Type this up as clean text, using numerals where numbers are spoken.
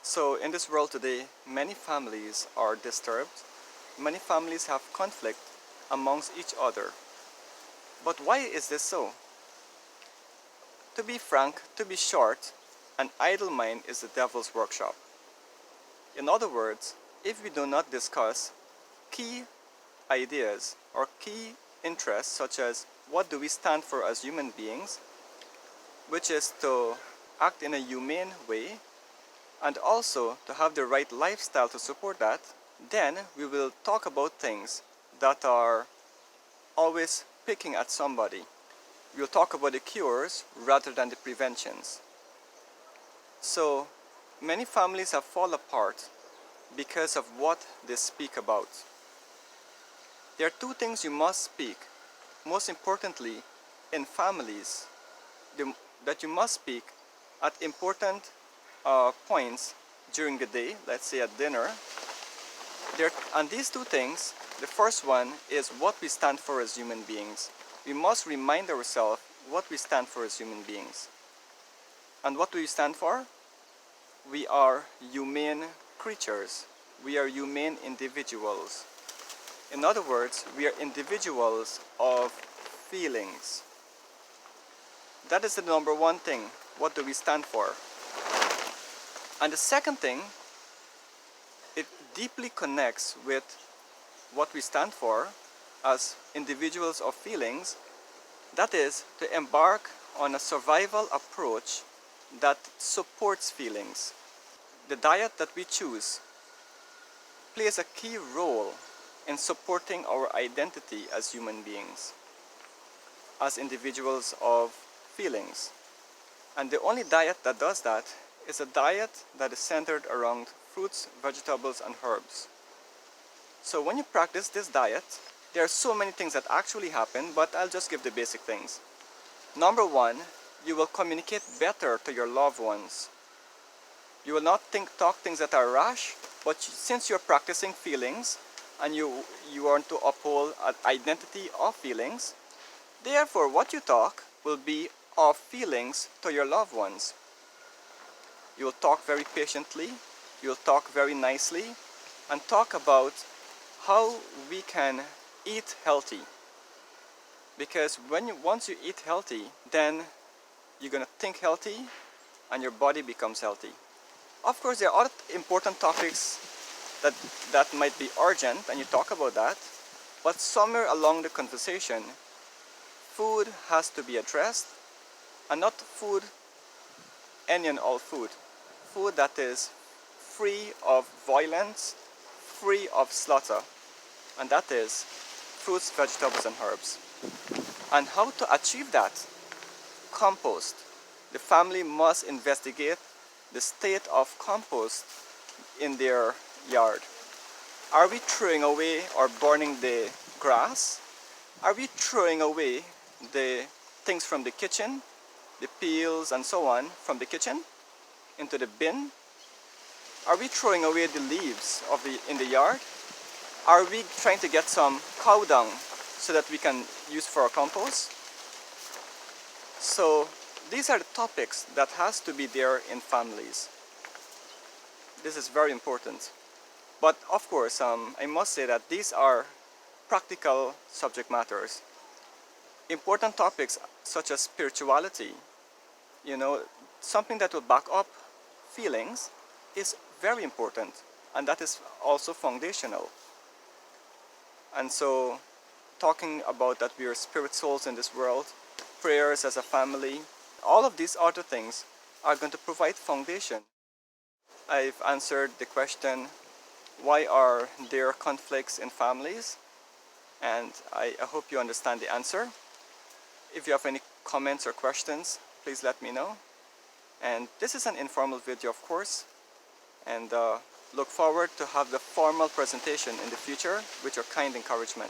So in this world today, many families are disturbed. Many families have conflict amongst each other. But why is this so? To be frank, to be short, an idle mind is the devil's workshop. In other words, if we do not discuss key ideas or key interests such as what do we stand for as human beings, which is to act in a humane way and also to have the right lifestyle to support that, then we will talk about things that are always picking at somebody. We'll talk about the cures rather than the preventions. So many families have fallen apart because of what they speak about. There are two things you must speak, most importantly in families, that you must speak at important points during the day, let's say at dinner. And these two things, the first one is what we stand for as human beings. We must remind ourselves what we stand for as human beings. And what do we stand for? We are humane creatures. We are humane individuals. In other words, we are individuals of feelings. That is the number one thing. What do we stand for? And the second thing, it deeply connects with what we stand for as individuals of feelings. That is to embark on a survival approach that supports feelings. The diet that we choose plays a key role in supporting our identity as human beings, as individuals of feelings. And the only diet that does that is a diet that is centered around fruits, vegetables, and herbs. So when you practice this diet, there are so many things that actually happen, but I'll just give the basic things. Number one, you will communicate better to your loved ones. You will not talk things that are rash, but since you're practicing feelings and you want to uphold an identity of feelings, therefore what you talk will be of feelings to your loved ones. You will talk very patiently, you will talk very nicely, and talk about how we can eat healthy. Because once you eat healthy, then you're going to think healthy and your body becomes healthy. Of course, there are other important topics that might be urgent, and you talk about that, but somewhere along the conversation, food has to be addressed, and not food, any and all food. Food that is free of violence, free of slaughter, and that is fruits, vegetables, and herbs. And how to achieve that? Compost. The family must investigate the state of compost in their yard. Are we throwing away or burning the grass? Are we throwing away the things from the kitchen, the peels and so on from the kitchen into the bin? Are we throwing away the leaves in the yard? Are we trying to get some cow dung so that we can use for our compost? So these are the topics that has to be there in families. This is very important. But of course, I must say that these are practical subject matters. Important topics such as spirituality, something that will back up feelings is very important, and that is also foundational. And so talking about that we are spirit souls in this world, prayers as a family, all of these other things are going to provide foundation. I've answered the question, why are there conflicts in families? And I hope you understand the answer. If you have any comments or questions, please let me know. And this is an informal video, of course, and look forward to have the formal presentation in the future with your kind encouragement.